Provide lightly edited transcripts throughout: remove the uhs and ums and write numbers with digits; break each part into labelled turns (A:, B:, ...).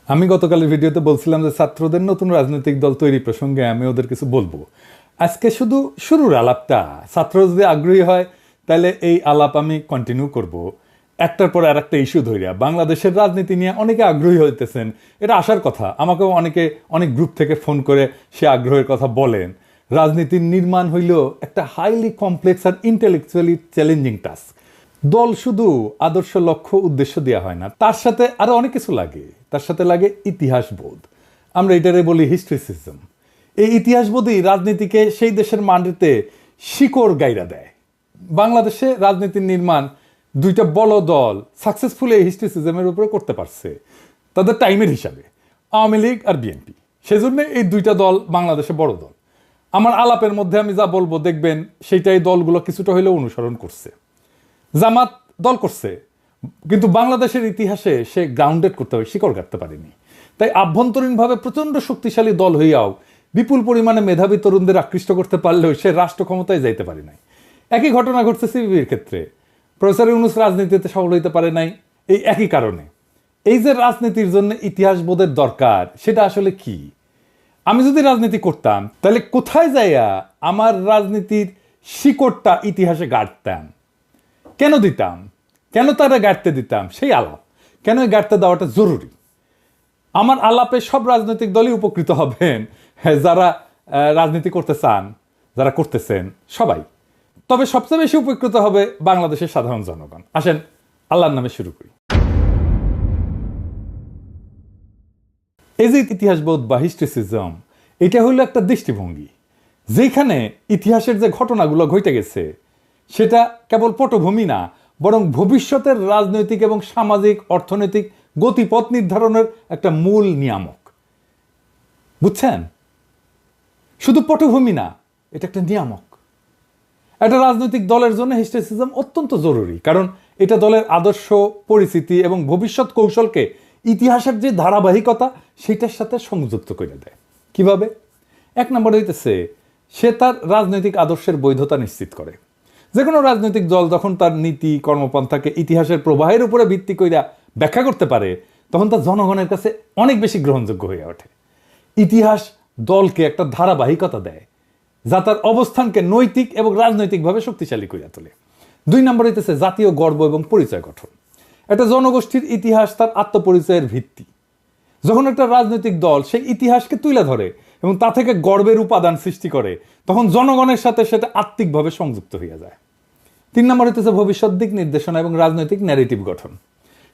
A: আমি গতকালের ভিডিওতে বলছিলাম যে ছাত্রদের নতুন রাজনৈতিক দল তৈরি প্রসঙ্গে আমি ওদের কিছু বলবো। আজকে শুধু শুরুর আলাপটা, ছাত্র যদি আগ্রহী হয় তাহলে এই আলাপ আমি কন্টিনিউ করব। একটার পর আর একটা ইস্যু ধরিয়া বাংলাদেশের রাজনীতি নিয়ে অনেকে আগ্রহী হইতেছেন, এটা আসার কথা। আমাকেও অনেক গ্রুপ থেকে ফোন করে সে আগ্রহের কথা বলেন। রাজনীতির নির্মাণ হইল একটা হাইলি কমপ্লেক্স আর ইন্টেলেকচুয়ালি চ্যালেঞ্জিং টাস্ক। দল শুধু আদর্শ লক্ষ্য উদ্দেশ্য দেওয়া হয় না, তার সাথে আরো অনেক কিছু লাগে। তার সাথে লাগে ইতিহাস বোধ, আমরা এটারে বলি হিস্ট্রিসিজম। এই ইতিহাস বোধই রাজনীতিকে সেই দেশের মাটিতে শিকড় গাইরা দেয়। বাংলাদেশে রাজনীতির নির্মাণ দুইটা বড় দল সাকসেসফুল এই হিস্ট্রিসিজমের উপরে করতে পারছে তাদের টাইমের হিসাবে, আওয়ামী লীগ আর বিএনপি। সেজন্য এই দুইটা দল বাংলাদেশে বড় দল। আমার আলাপের মধ্যে আমি যা বলবো দেখবেন সেইটাই দলগুলো কিছুটা হলেও অনুসরণ করছে। জামাত দল করছে, কিন্তু বাংলাদেশের ইতিহাসে সে গ্রাউন্ডেড করতে হবে, শিকড় কাটতে পারেনি। তাই আভ্যন্তরীণভাবে প্রচণ্ড শক্তিশালী দল হইয়াও বিপুল পরিমাণে মেধাবী তরুণদের আকৃষ্ট করতে পারলেও সে রাষ্ট্র ক্ষমতায় যাইতে পারে নাই। একই ঘটনা ঘটছে সিপিবির ক্ষেত্রে। প্রফেসর ইউনূস রাজনীতিতে সফল হইতে পারে নাই এই একই কারণে। এই যে রাজনীতির জন্য ইতিহাস বোধের দরকার, সেটা আসলে কি? আমি যদি রাজনীতি করতাম তাহলে কোথায় যাইয়া আমার রাজনীতির শিকড়টা ইতিহাসে গাড়তাম, কেন দিতাম, কেন তারা গাড়তে দিতাম, সেই আলাপ। কেন এই গাড়তে দেওয়াটা জরুরি। আমার আলাপে সব রাজনৈতিক দলই উপকৃত হবেন, যারা রাজনীতি করতে চান, যারা করতেছেন সবাই। তবে সবচেয়ে বেশি উপকৃত হবে বাংলাদেশের সাধারণ জনগণ। আসেন আল্লাহর নামে শুরু করি। এই যে ইতিহাসবোধ বা হিস্ট্রিসিজম, এটা হইল একটা দৃষ্টিভঙ্গি যেখানে ইতিহাসের যে ঘটনাগুলো ঘটে গেছে সেটা কেবল পটভূমি না, বরং ভবিষ্যতের রাজনৈতিক এবং সামাজিক অর্থনৈতিক গতিপথ নির্ধারণের একটা মূল নিয়ামক। বুঝছেন? শুধু পটভূমি না, এটা একটা নিয়ামক। একটা রাজনৈতিক দলের জন্য হিস্ট্রিসিজম অত্যন্ত জরুরি, কারণ এটা দলের আদর্শ, পরিস্থিতি এবং ভবিষ্যৎ কৌশলকে ইতিহাসের যে ধারাবাহিকতা সেটার সাথে সংযুক্ত করে দেয়। কিভাবে? এক নম্বর হইতেছে সে তার রাজনৈতিক আদর্শের বৈধতা নিশ্চিত করে। যে কোনো রাজনৈতিক দল যখন তার নীতি কর্মপন্থাকে ইতিহাসের প্রবাহের উপরে ভিত্তি কইরা ব্যাখ্যা করতে পারে, তখন তার জনগণের কাছে অনেক বেশি গ্রহণযোগ্য হয়ে ওঠে। ইতিহাস দলকে একটা ধারাবাহিকতা দেয় যা তার অবস্থানকে নৈতিক এবং রাজনৈতিকভাবে শক্তিশালী করিয়া তোলে। দুই নম্বর হইতেছে জাতীয় গর্ব এবং পরিচয় গঠন। একটা জনগোষ্ঠীর ইতিহাস তার আত্মপরিচয়ের ভিত্তি। যখন একটা রাজনৈতিক দল সেই ইতিহাসকে তুলে ধরে এবং তা থেকে গর্বের উপাদান সৃষ্টি করে, তখন জনগণের সাথে সেটা আত্মিকভাবে সংযুক্ত হইয়া যায়। তিন নম্বর হইতেছে ভবিষ্যৎ দিক নির্দেশনা এবং রাজনৈতিক ন্যারেটিভ গঠন।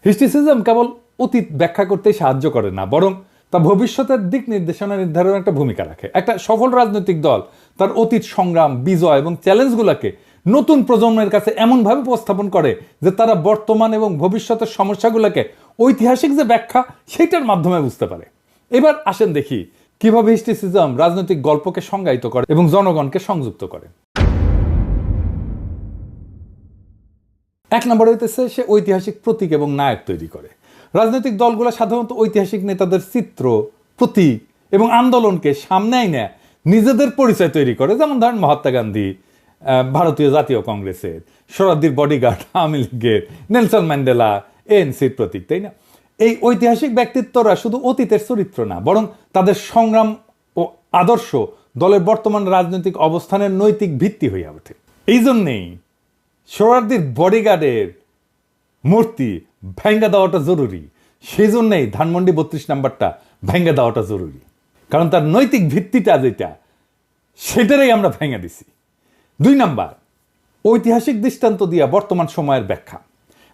A: হিস্ট্রিসিজম কেবল অতীত ব্যাখ্যা করতেই সাহায্য করে না, বরং তা ভবিষ্যতের দিক নির্দেশনা নির্ধারণে একটা ভূমিকা রাখে। একটা সফল রাজনৈতিক দল তার অতীত সংগ্রাম, বিজয় এবং চ্যালেঞ্জগুলোকে নতুন প্রজন্মের কাছে এমনভাবে উপস্থাপন করে যে তারা বর্তমান এবং ভবিষ্যতের সমস্যাগুলোকে ঐতিহাসিক যে ব্যাখ্যা সেইটার মাধ্যমে বুঝতে পারে। এবার আসেন দেখি কিভাবে হিস্ট্রিসিজম রাজনৈতিক গল্পকে সংজ্ঞায়িত করে এবং জনগণকে সংযুক্ত করে। এক নম্বর হইতেছে সে ঐতিহাসিক প্রতীক এবং নায়ক তৈরি করে। রাজনৈতিক দলগুলো সাধারণত ঐতিহাসিক নেতাদের চিত্র, প্রতীক এবং আন্দোলনকে সামনে এনে নিজেদের পরিচয় তৈরি করে। যেমন ধরেন মহাত্মা গান্ধী ভারতীয় জাতীয় কংগ্রেসের, শরদ্দির বডিগার্ড আওয়ামী লীগের, নেলসন ম্যান্ডেলা এএনসির প্রতীক, তাই না? এই ঐতিহাসিক ব্যক্তিত্বরা শুধু অতীতের চরিত্র না, বরং তাদের সংগ্রাম ও আদর্শ দলের বর্তমান রাজনৈতিক অবস্থানের নৈতিক ভিত্তি হইয়া ওঠে। এই জন্যেই শরদ্দির বডিগার্ডের মূর্তি ভেঙ্গে দেওয়াটা জরুরি। সেই জন্যেই ধানমন্ডি 32 নাম্বারটা ভেঙ্গে দেওয়াটা জরুরি, কারণ তার নৈতিক ভিত্তিটা যেটা সেটারই আমরা ভেঙে দিছি। দুই নাম্বার, ঐতিহাসিক দৃষ্টান্ত দিয়া বর্তমান সময়ের ব্যাখ্যা।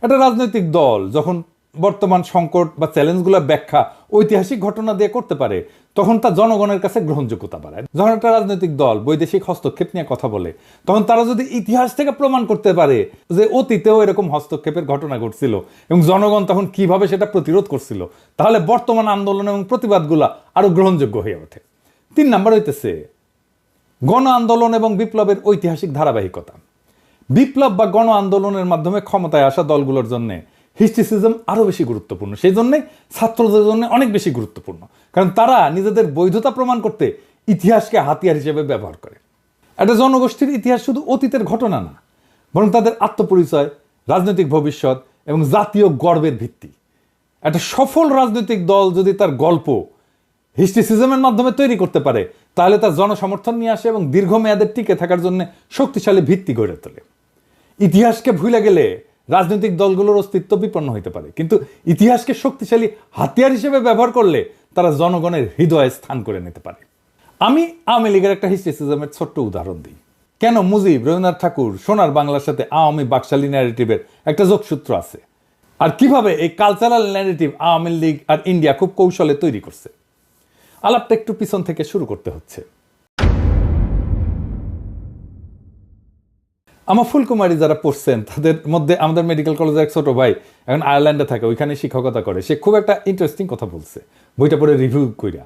A: একটা রাজনৈতিক দল যখন বর্তমান সংকট বা চ্যালেঞ্জগুলোর ব্যাখ্যা ঐতিহাসিক ঘটনা দিয়ে করতে পারে, তখন তা জনগণের কাছে গ্রহণযোগ্যতা বাড়ায়। যখন একটা রাজনৈতিক দল বৈদেশিক হস্তক্ষেপ নিয়ে কথা বলে, তখন তারা যদি ইতিহাস থেকে প্রমাণ করতে পারে যে অতীতেও এরকম হস্তক্ষেপের ঘটনা ঘটছিল এবং জনগণ তখন কিভাবে সেটা প্রতিরোধ করছিল, তাহলে বর্তমান আন্দোলন এবং প্রতিবাদগুলো আরো গ্রহণযোগ্য হয়ে ওঠে। তিন নাম্বার হইতেছে গণ আন্দোলন এবং বিপ্লবের ঐতিহাসিক ধারাবাহিকতা। বিপ্লব বা গণ আন্দোলনের মাধ্যমে ক্ষমতায় আসা দলগুলোর জন্য হিস্ট্রিসিজম আরো বেশি গুরুত্বপূর্ণ। সেই জন্যই ছাত্রদের জন্য অনেক বেশি গুরুত্বপূর্ণ, কারণ তারা নিজেদের বৈধতা প্রমাণ করতে ইতিহাসকে হাতিয়ার হিসেবে ব্যবহার করে। একটা জনগোষ্ঠীর ইতিহাস শুধু অতীতের ঘটনা না, বরং তাদের আত্মপরিচয়, রাজনৈতিক ভবিষ্যৎ এবং জাতীয় গর্বের ভিত্তি। একটা সফল রাজনৈতিক দল যদি তার গল্প হিস্ট্রিসিজমের মাধ্যমে তৈরি করতে পারে, তাহলে তার জনসমর্থন নিয়ে আসে এবং দীর্ঘমেয়াদে টিকে থাকার জন্য শক্তিশালী ভিত্তি গড়ে তোলে। ইতিহাসকে ভুলে গেলে রাজনৈতিক দলগুলোর অস্তিত্ব বিপন্ন হইতে পারে, কিন্তু ইতিহাসকে শক্তিশালী হাতিয়ার হিসেবে ব্যবহার করলে তারা জনগণের হৃদয়ে স্থান করে নিতে পারে। আমি আওয়ামী লীগের একটা হিস্ট্রিসিজমের ছোট্ট উদাহরণ দিই। কেন মুজিব, রবীন্দ্রনাথ ঠাকুর, সোনার বাংলার সাথে আওয়ামী বাকশালী ন্যারেটিভের একটা যোগসূত্র আছে, আর কিভাবে এই কালচারাল ন্যারেটিভ আওয়ামী লীগ আর ইন্ডিয়া খুব কৌশলে তৈরি করছে। আলাপটা একটু পিছন থেকে শুরু করতে হচ্ছে। আমার ফুলকুমারী যারা পড়ছেন তাদের মধ্যে আমাদের মেডিকেল কলেজের এক ছোট ভাই এখন আয়ারল্যান্ডে থাকে, ওইখানে শিক্ষকতা করে। সে খুব একটা ইন্টারেস্টিং কথা বলছে বইটা পড়ে রিভিউ কইরা।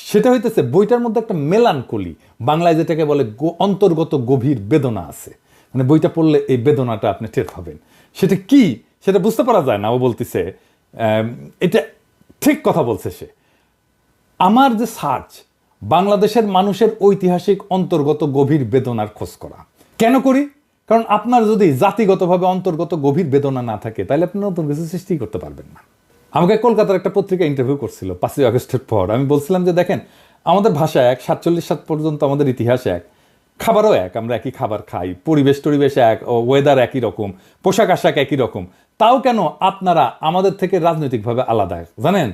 A: সেটা হইতেছে বইটার মধ্যে একটা মেলানকলি, বাংলায় যেটাকে বলে অন্তর্গত গভীর বেদনা আছে। মানে বইটা পড়লে এই বেদনাটা আপনি টের পাবেন। সেটা কি সেটা বুঝতে পারা যায় না। ও বলতেছে এটা ঠিক কথা বলছে সে। আমার যে সার্চ, বাংলাদেশের মানুষের ঐতিহাসিক অন্তর্গত গভীর বেদনার খোঁজ করা। কেন করি? কারণ আপনার যদি জাতিগতভাবে অন্তর্গত গভীর বেদনা না থাকে, তাহলে আপনি নতুন কিছু সৃষ্টি করতে পারবেন না। আমাকে কলকাতার একটা পত্রিকা ইন্টারভিউ করছিল 5ই আগস্টের পর। আমি বলছিলাম যে দেখেন, আমাদের ভাষা এক, 47 সাল পর্যন্ত আমাদের ইতিহাস এক, খাবারও এক, আমরা একই খাবার খাই, পরিবেশ এক, ওয়েদার একই রকম, পোশাক আশাক একই রকম, তাও কেন আপনারা আমাদের থেকে রাজনৈতিকভাবে আলাদা জানেন?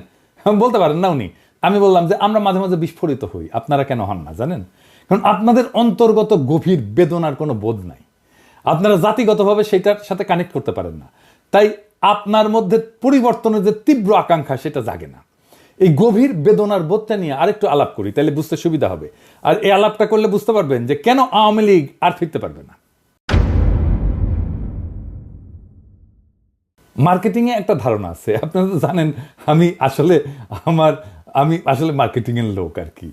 A: বলতে পারেন না উনি। আমি বললাম যে আমরা মাঝে মাঝে বিস্ফোরিত হই, আপনারা কেন হন না জানেন? কারণ আপনাদের অন্তর্গত গভীর বেদনার কোনো বোধ নাই, আপনারা জাতিগতভাবে সেটার সাথে কানেক্ট করতে পারেন না, তাই আপনার মধ্যে পরিবর্তনের যে তীব্র আকাঙ্ক্ষা সেটা জাগে না। এই গভীর বেদনার বোধটা নিয়ে আরেকটু আলাপ করি, তাহলে বুঝতে সুবিধা হবে। আর এই আলাপটা করলে বুঝতে পারবেন যে কেন আওয়ামী লীগ আর ফিরতে পারবে না। মার্কেটিংয়ে একটা ধারণা আছে, আপনারা তো জানেন আমি আসলে মার্কেটিংয়ের লোক আর কি।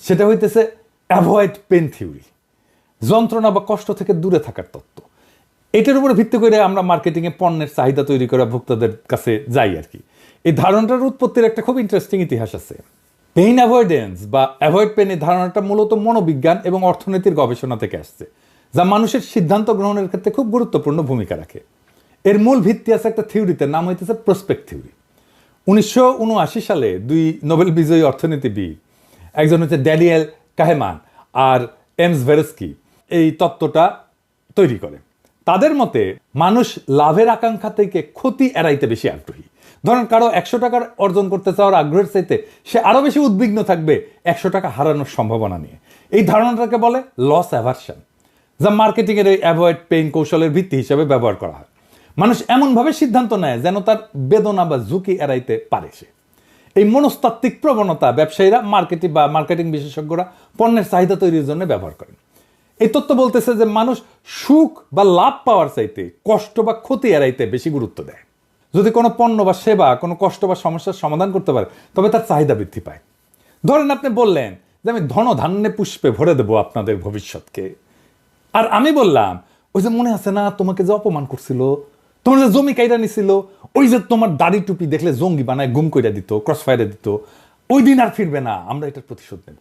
A: সেটা হইতেছে অ্যাভয়েড পেন থিওরি, যন্ত্রণা বা কষ্ট থেকে দূরে থাকার তত্ত্ব। এটার উপরে ভিত্তি করে আমরা মার্কেটিংয়ে পণ্যের চাহিদা তৈরি করা ভোক্তাদের কাছে যাই আর কি। এই ধারণাটার উৎপত্তির একটা খুব ইন্টারেস্টিং ইতিহাস আছে। পেইন অ্যাভয়েডেন্স বা অ্যাভয়েড পেন, এই ধারণাটা মূলত মনোবিজ্ঞান এবং অর্থনীতির গবেষণা থেকে আসছে, যা মানুষের সিদ্ধান্ত গ্রহণের ক্ষেত্রে খুব গুরুত্বপূর্ণ ভূমিকা রাখে। এর মূল ভিত্তি আছে একটা থিওরিতে, নাম হইতেছে প্রসপেক্ট থিওরি। 1979 সালে 2 নোবেল বিজয়ী অর্থনীতিবিদ, একজন হচ্ছে ড্যানিয়েল কাহেমান আর এমস ভেরস্কি, এই তত্ত্বটা তৈরি করে। তাদের মতে মানুষ লাভের আকাঙ্ক্ষা থেকে ক্ষতি এড়াইতে বেশি আগ্রহী। ধরেন কারো 100 টাকার অর্জন করতে চাওয়ার আগ্রহের চাইতে সে আরো বেশি উদ্বিগ্ন থাকবে 100 টাকা হারানোর সম্ভাবনা নিয়ে। এই ধারণাটাকে বলে লস অ্যাভারশন, যা মার্কেটিং এর এই অ্যাভয়েড পেইন কৌশলের ভিত্তি হিসেবে ব্যবহার করা হয়। মানুষ এমনভাবে সিদ্ধান্ত নেয় যেন তার বেদনা বা ঝুঁকি এড়াইতে পারে সে। এই মনস্তাত্ত্বিক প্রবণতা ব্যবসায়ীরা, মার্কেটিং বিশেষজ্ঞরা পণ্যের চাহিদা তৈরির জন্য ব্যবহার করেন। এই তত্ত্ব বলতেছে যে মানুষ সুখ বা লাভ পাওয়ার চাইতে কষ্ট বা ক্ষতি এড়াইতে বেশি গুরুত্ব দেয়। যদি কোনো পণ্য বা সেবা কোনো কষ্ট বা সমস্যার সমাধান করতে পারে, তবে তার চাহিদা বৃদ্ধি পায়। ধরেন আপনি বললেন যে আমি ধন ধান্যে পুষ্পে ভরে দেবো আপনাদের ভবিষ্যৎকে, আর আমি বললাম ওই যে মনে আছে না তোমাকে যে অপমান করছিল, তোমার যে জমি কাইরা নিছিল, ওই যে তোমার দাড়ি টুপি দেখলে জঙ্গি বানায় গুম কইরা দিত, ক্রস ফায়ারে দিত, ওই দিন আর ফিরবে না, আমরা এটার প্রতিশোধ নেব,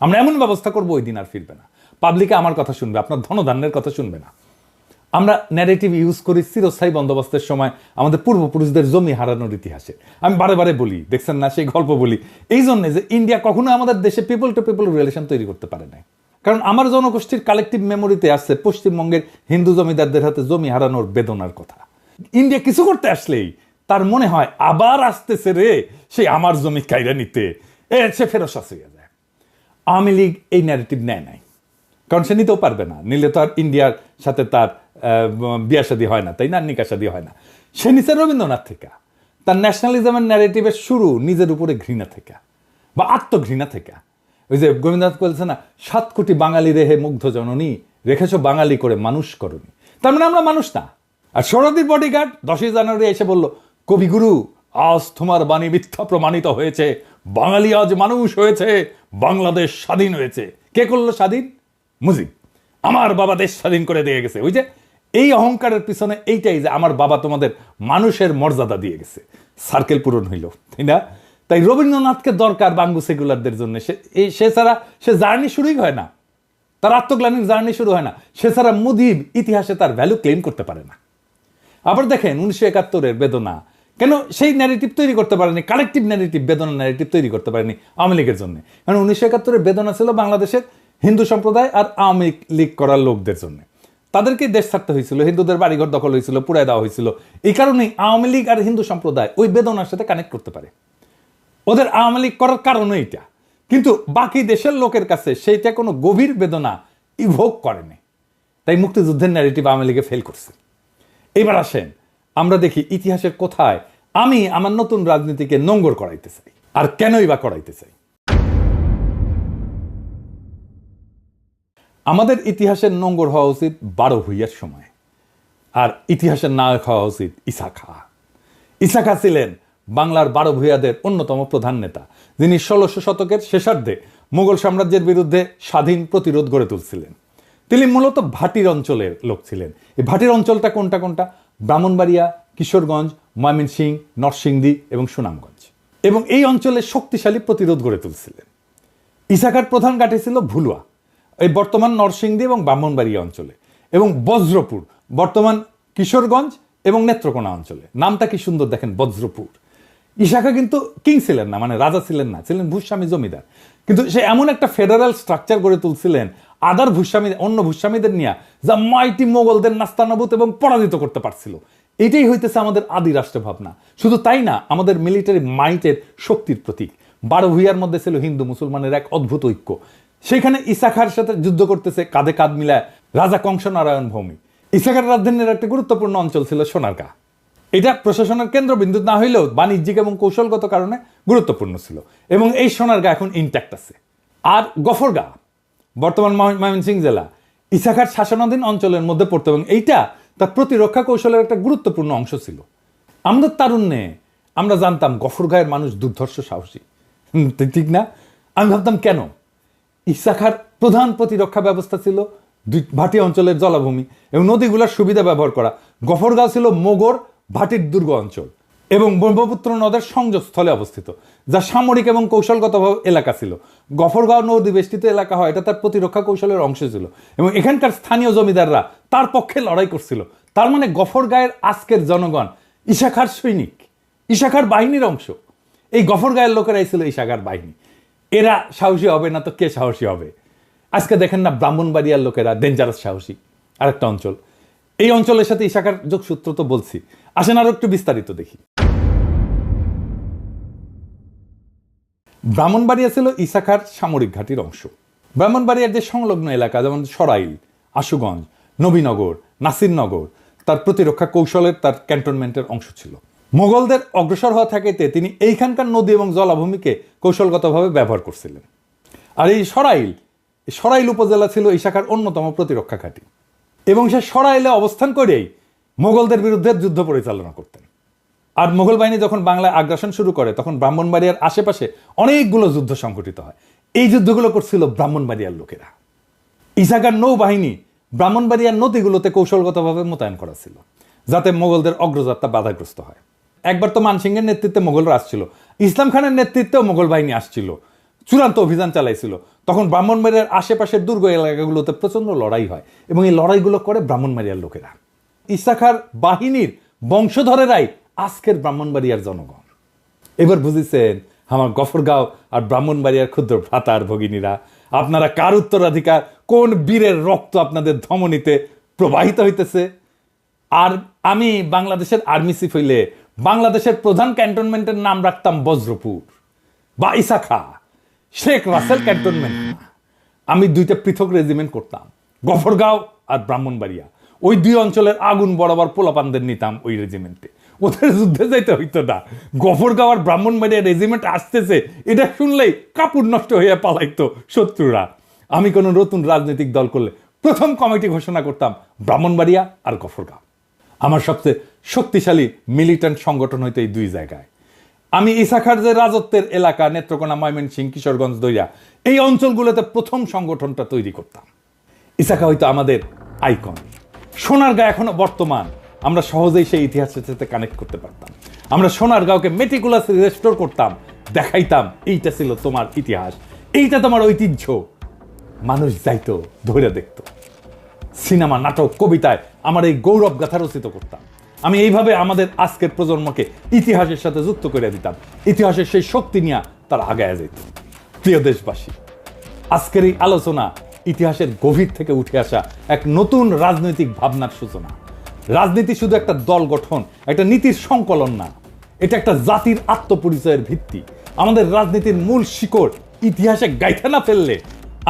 A: আমরা এমন ব্যবস্থা করবো ওই দিন আর ফিরবে না। পাবলিকে আমার কথা শুনবে, আপনার ধনধান্যের কথা শুনবে না। আমরা ন্যারেটিভ ইউজ করি চিরস্থায়ী বন্দোবস্তের সময় আমাদের পূর্বপুরুষদের জমি হারানোর ইতিহাসে। আমি বারে বারে বলি, দেখছেন না সেই গল্প বলি, এই জন্যে যে ইন্ডিয়া কখনো আমাদের দেশে পিপল টু পিপল রিলেশন তৈরি করতে পারে নাই। কারণ আমার জনগোষ্ঠীর কালেকটিভ মেমোরিতে আসছে পশ্চিমবঙ্গের হিন্দু জমিদারদের হাতে জমি হারানোর বেদনার কথা। ইন্ডিয়া কিছু করতে আসলেই তার মনে হয় আবার আসতেছে রে সেই আমার জমি কাইরা নিতে, সে ফেরত হয়ে যায়। আওয়ামী লীগ এই ন্যারেটিভ নেয় নাই, কারণ সে নিতেও পারবে না, নিলে তো আর ইন্ডিয়ার সাথে তার বিয়া শাদী হয় না, তাই না, নিকা শাদী হয় না। সে নিচে রবীন্দ্রনাথ থেকে, তার ন্যাশনালিজমের ন্যারেটিভের শুরু নিজের উপরে ঘৃণা থেকে বা আত্মঘৃণা থেকে। ওই যে গোবিন্দনাথ বলছে না, 7 কোটি বাঙালি রেহে মুগ্ধ জননী, রেখেছ বাঙালি করে মানুষ করনি। তার মানে আমরা মানুষ না। আর সরদির বডিগার্ড 10ই জানুয়ারি এসে বলল, কবিগুরু আজ তোমার বাণী মিথ্যা প্রমাণিত হয়েছে, বাঙালি আজ মানুষ হয়েছে, বাংলাদেশ স্বাধীন হয়েছে। কে করলো স্বাধীন? মুজিব। আমার বাবা দেশ স্বাধীন করে দিয়ে গেছে। ওই যে এই অহংকারের পিছনে এইটাই যে আমার বাবা তোমাদের মানুষের মর্যাদা দিয়ে গেছে, সার্কেল পূরণ হইল, তাই না? তাই রবীন্দ্রনাথকে দরকার বাঙ্গু সেকুলারদের জন্য। সে ছাড়া সে জার্নি শুরুই হয় না, তার আত্মগ্লানির জার্নি শুরু হয় না। সে ছাড়া মুজিব ইতিহাসে তার ভ্যালু ক্লেম করতে পারে না। আবার দেখেন 1971-এর বেদনা, কেন সেই ন্যারেটিভ তৈরি করতে পারেনি, কালেকটিভ ন্যারেটিভ, বেদনা ন্যারেটিভ তৈরি করতে পারেনি আওয়ামী লীগের জন্য? কারণ 1971-এর বেদনা ছিল বাংলাদেশের হিন্দু সম্প্রদায় আর আওয়ামী লীগ করার লোকদের জন্য। তাদেরকে দেশ ছাড়তে হয়েছিল, হিন্দুদের বাড়িঘর দখল হয়েছিল, পুড়ায় দেওয়া হয়েছিল। এই কারণেই আওয়ামী লীগ আর হিন্দু সম্প্রদায় ওই বেদনার সাথে কানেক্ট করতে পারে। ওদের আওয়ামী লীগ করার কারণও এইটা। কিন্তু বাকি দেশের লোকের কাছে সেইটা কোনো গভীর বেদনা ইভোক করেনি। তাই মুক্তিযুদ্ধের ন্যারেটিভ আওয়ামী লীগে ফেল করছে। এবার আসেন আমরা দেখি ইতিহাসের কোথায় আমি আমার নতুন রাজনীতিকে নোঙ্গর করাইতে চাই, আর কেনই বা করাইতে চাই। আমাদের ইতিহাসের নোঙ্গর হওয়া উচিত 12 ভূঁইয়ার সময়, আর ইতিহাসের নায়ক হওয়া উচিত ঈসা খাঁ। ঈসা খাঁ ছিলেন বাংলার 12 ভূঁইয়াদের অন্যতম প্রধান নেতা, যিনি 1600 শতকের শেষার্ধে মুঘল সাম্রাজ্যের বিরুদ্ধে স্বাধীন প্রতিরোধ গড়ে তুলছিলেন। তিনি মূলত ভাটির অঞ্চলের লোক ছিলেন। এই ভাটির অঞ্চলটা কোনটা কোনটা? ব্রাহ্মণবাড়িয়া, কিশোরগঞ্জ, ময়মনসিংহ, নরসিংদী এবং সুনামগঞ্জ। এবং এই অঞ্চলে শক্তিশালী প্রতিরোধ গড়ে তুলছিলেন। ঈসা খাঁর প্রধান ঘাঁটি ছিল ভুলুয়া, এই বর্তমান নরসিংদী এবং ব্রাহ্মণবাড়িয়া অঞ্চলে, এবং বজ্রপুর বর্তমান কিশোরগঞ্জ এবং নেত্রকোনা অঞ্চলে। নামটা কি সুন্দর দেখেন, বজ্রপুর। ঈসা খাঁ কিন্তু কিং ছিলেন না, মানে রাজা ছিলেন না, ছিলেন ভূস্বামী জমিদার। কিন্তু সে এমন একটা ফেডারেল স্ট্রাকচার গড়ে তুলছিলেন আদার ভূস্বামী, অন্য ভূস্বামীদের নিয়ে, যা মাইটি মোগলদের নাস্তানাবুদ এবং পরাজিত করতে পারছিল। এটাই হইতেছে আমাদের আদি রাষ্ট্র ভাবনা। শুধু তাই না, আমাদের মিলিটারি মাইটের শক্তির প্রতীক। 12 ভূঁইয়ার মধ্যে ছিল হিন্দু মুসলমানের এক অদ্ভুত ঐক্য। সেখানে ঈসা খাঁর সাথে যুদ্ধ করতেছে কাঁধে কাঁধ মিলায় রাজা কংসনারায়ণ ভৌমিক। ঈসা খাঁর রাজধানীর একটা গুরুত্বপূর্ণ অঞ্চল ছিল সোনারগাঁ। এটা প্রশাসনের কেন্দ্রবিন্দু না হইলেও বাণিজ্যিক এবং কৌশলগত কারণে গুরুত্বপূর্ণ ছিল, এবং এই সোনারগাঁ এখন ইনট্যাক্ট আছে। আর গফরগাঁ বর্তমান ময়মনসিংহ জেলা ঈসা খাঁর শাসনাধীন অঞ্চলের মধ্যে পড়তো, এবং এইটা তার প্রতিরক্ষা কৌশলের একটা গুরুত্বপূর্ণ অংশ ছিল। আমাদের তারুণ্যে আমরা জানতাম গফরগাঁয়ের মানুষ দুর্ধর্ষ সাহসী, ঠিক না? আমি ভাবতাম কেন? ঈসা খাঁর প্রধান প্রতিরক্ষা ব্যবস্থা ছিল ভাটি অঞ্চলের জলাভূমি এবং নদীগুলোর সুবিধা ব্যবহার করা। গফরগাঁও ছিল মোগর ভাটির দুর্গ অঞ্চল এবং ব্রহ্মপুত্র নদের সংযোগস্থলে অবস্থিত, যা সামরিক এবং কৌশলগত এলাকা ছিল। গফরগাঁও নদী বেষ্টিত এলাকা হয়, এটা তার প্রতিরক্ষা কৌশলের অংশ ছিল, এবং এখানকার স্থানীয় জমিদাররা তার পক্ষে লড়াই করছিল। তার মানে গফরগাঁয়ের আজকের জনগণ ঈসা খাঁর সৈনিক, ঈসা খাঁর বাহিনীর অংশ। এই গফরগাঁয়ের লোকেরাই ছিল ঈসা খাঁর বাহিনী। এরা সাহসী হবে না তো কে সাহসী হবে? আজকে দেখেন না ব্রাহ্মণবাড়িয়ার লোকেরা ডেঞ্জারাস সাহসী, আরেকটা অঞ্চল। এই অঞ্চলের সাথে ঈসা খাঁর যোগসূত্র তো বলছি, আসেন আরো একটু বিস্তারিত দেখি। ব্রাহ্মণবাড়িয়া ছিল ঈসা খাঁর সামরিক ঘাঁটির অংশ। ব্রাহ্মণবাড়িয়ার যে সংলগ্ন এলাকা, যেমন সরাইল, আশুগঞ্জ, নবীনগর, নাসিরনগর, তার প্রতিরক্ষা কৌশলের, তার ক্যান্টনমেন্টের অংশ ছিল। মোগলদের অগ্রসর হওয়া থাকাতে তিনি এইখানকার নদী এবং জলাভূমিকে কৌশলগতভাবে ব্যবহার করছিলেন। আর এই সরাইল উপজেলা ছিল ঈসা খাঁর অন্যতম প্রতিরক্ষা ঘাঁটি, এবং সে সরাইলে অবস্থান করেই মোগলদের বিরুদ্ধে যুদ্ধ পরিচালনা করতেন। আর মোগল বাহিনী যখন বাংলায় আগ্রাসন শুরু করে, তখন ব্রাহ্মণবাড়িয়ার আশেপাশে অনেকগুলো যুদ্ধ সংঘটিত হয়। এই যুদ্ধগুলো করছিল ব্রাহ্মণবাড়িয়ার লোকেরা। ঈসা খাঁর নৌবাহিনী ব্রাহ্মণবাড়িয়ার নদীগুলোতে কৌশলগতভাবে মোতায়েন করা ছিল, যাতে মোগলদের অগ্রযাত্রা বাধাগ্রস্ত হয়। একবার তো মানসিংহের নেতৃত্বে মোগলরা আসছিল, ইসলাম খানের নেতৃত্বেও মোগল বাহিনী আসছিল, চূড়ান্ত অভিযান চালাইছিল। তখন ব্রাহ্মণবাড়িয়ার আশেপাশের দুর্গ এলাকাগুলোতে প্রচন্ড লড়াই হয়, এবং এই লড়াইগুলো করে ব্রাহ্মণবাড়িয়ার লোকেরা। ঈসা খাঁর বাহিনীর বংশধরেরাই আজকের ব্রাহ্মণবাড়িয়ার জনগণ। এবার বুঝেছেন আমার গফরগাঁও আর ব্রাহ্মণবাড়িয়ার ক্ষুদ্র ভ্রাতা আর ভগিনীরা, আপনারা কার উত্তরাধিকার, কোন বীরের রক্ত আপনাদের ধমনীতে প্রবাহিত হইতেছে। আর আমি বাংলাদেশের আর্মি চিফ হইলে বাংলাদেশের প্রধান ক্যান্টনমেন্টের নাম রাখতাম বজ্রপুর বা ঈসা খাঁ। শেখ রাসেল ক্যান্টনমেন্ট না, আমি দুইটা পৃথক রেজিমেন্ট করতাম, গফরগাঁও আর ব্রাহ্মণবাড়িয়া। ওই দুই অঞ্চলের আগুন বরাবর পোলাপানদের নিতাম ওই রেজিমেন্টে, ওদের যুদ্ধে যাইতে হইতো না। গফরগাঁও আর ব্রাহ্মণবাড়িয়া রেজিমেন্ট আসতেছে এটা শুনলেই কাপড় নষ্ট হয়ে পালাইতো শত্রুরা। আমি কোনো নতুন রাজনৈতিক দল করলে প্রথম কমিটি ঘোষণা করতাম ব্রাহ্মণবাড়িয়া আর গফরগাঁও। আমার সবচেয়ে শক্তিশালী মিলিটেন্ট সংগঠন হইতো এই দুই জায়গায়। আমি ঈসা খাঁর যে রাজত্বের এলাকা নেত্রকোনা, ময়মনসিংহ, কিশোরগঞ্জ, দইয়া, এই অঞ্চলগুলোতে প্রথম সংগঠনটা তৈরি করতাম। ঈসা খাঁ হয়তো আমাদের আইকন। সোনারগাঁ এখনো বর্তমান, আমরা সহজেই সেই ইতিহাসের সাথে কানেক্ট করতে পারতাম। আমরা সোনারগাঁওকে মেটিকুলাসলি রেস্টোর করতাম, দেখাইতাম এইটা ছিল তোমার ইতিহাস, এইটা তোমার ঐতিহ্য। মানুষ যাইতো, ধরে দেখতো। সিনেমা, নাটক, কবিতায় আমার এই গৌরব গাথা রচিত করতাম। আমি এইভাবে আমাদের আজকের প্রজন্মকে ইতিহাসের সাথে যুক্ত করে দিতাম, ইতিহাসের সেই শক্তি নিয়ে তারা আগায় যেত। প্রিয় দেশবাসী, আজকের এই আলোচনা ইতিহাসের গভীর থেকে উঠে আসা এক নতুন রাজনৈতিক ভাবনার সূচনা। রাজনীতি শুধু একটা দল গঠন, একটা নীতির সংকলন না, এটা একটা জাতির আত্মপরিচয়ের ভিত্তি। আমাদের রাজনীতির মূল শিকড় ইতিহাসে গাইথা না ফেললে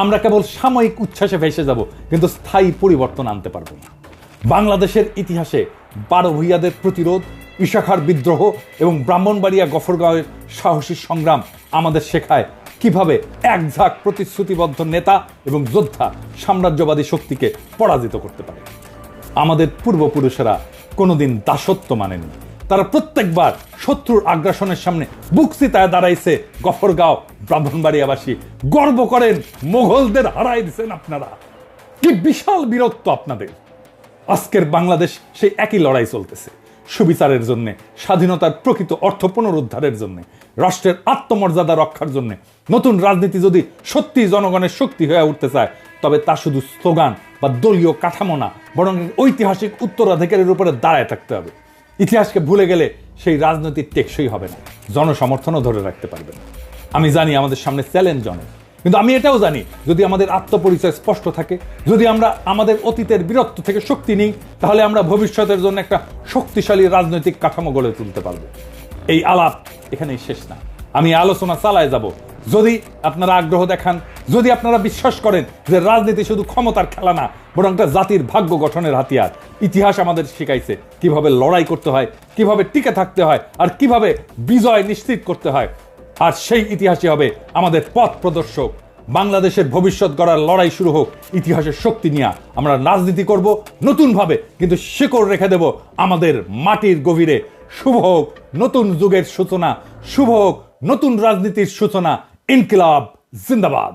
A: আমরা কেবল সাময়িক উচ্ছ্বাসে ভেসে যাব, কিন্তু স্থায়ী পরিবর্তন আনতে পারবো না। বাংলাদেশের ইতিহাসে 12 ভূঁইয়াদের প্রতিরোধ, ইশাখার বিদ্রোহ এবং ব্রাহ্মণবাড়িয়া গফরগাঁওয়ের সাহসী সংগ্রাম আমাদের শেখায় কিভাবে এক ঝাঁক প্রতিশ্রুতিবদ্ধ নেতা এবং যোদ্ধা সাম্রাজ্যবাদী শক্তিকে পরাজিত করতে পারে। আমাদের পূর্বপুরুষেরা কোনোদিন দাসত্ব মানেনি, তারা প্রত্যেকবার শত্রুর আগ্রাসনের সামনে বুক চিতায় দাঁড়াইছে। গফরগাঁও ব্রাহ্মণবাড়িয়াবাসী গর্ব করেন, মোগলদের হারাই দিচ্ছেন আপনারা। কি বিশাল বীরত্ব আপনাদের! আজকের বাংলাদেশ সেই একই লড়াই চলতেছে, সুবিচারের জন্য, স্বাধীনতার প্রকৃত অর্থ পুনরুদ্ধারের জন্য, রাষ্ট্রের আত্মমর্যাদা রক্ষার জন্য। নতুন রাজনীতি যদি সত্যি জনগণের শক্তি হয়ে উঠতে চায়, তবে তা শুধু স্লোগান বা দলীয় কাঠামো না, বরং ঐতিহাসিক উত্তরাধিকারের উপরে দাঁড়ায় থাকতে হবে। ইতিহাসকে ভুলে গেলে সেই রাজনীতি টেকসই হবে না, জনসমর্থনও ধরে রাখতে পারবে না। আমি জানি আমাদের সামনে চ্যালেঞ্জ অনেক, কিন্তু আমি এটাও জানি যদি আমাদের আত্মপরিচয় স্পষ্ট থাকে, যদি আমরা আমাদের অতীতের বীরত্ব থেকে শক্তি নিই, তাহলে আমরা ভবিষ্যতের জন্য একটা শক্তিশালী রাজনৈতিক কাঠামো গড়ে তুলতে পারবো। এই আলাপ এখানেই শেষ না, আমি আলোচনা চালায় যাব। যদি আপনারা আগ্রহ দেখান, যদি আপনারা বিশ্বাস করেন যে রাজনীতি শুধু ক্ষমতার খেলা না, বরং একটা জাতির ভাগ্য গঠনের হাতিয়ার। ইতিহাস আমাদের শিখাইছে কিভাবে লড়াই করতে হয়, কিভাবে টিকে থাকতে হয়, আর কিভাবে বিজয় নিশ্চিত করতে হয়। আর সেই ইতিহাসই হবে আমাদের পথ প্রদর্শক। বাংলাদেশের ভবিষ্যৎ গড়ার লড়াই শুরু হোক ইতিহাসের শক্তি নিয়ে। আমরা রাজনীতি করব নতুনভাবে, কিন্তু শিকড় রেখে দেব আমাদের মাটির গভীরে। শুভ হোক নতুন যুগের সূচনা, শুভ হোক নতুন রাজনীতির সূচনা। ইনকিলাব জিন্দাবাদ।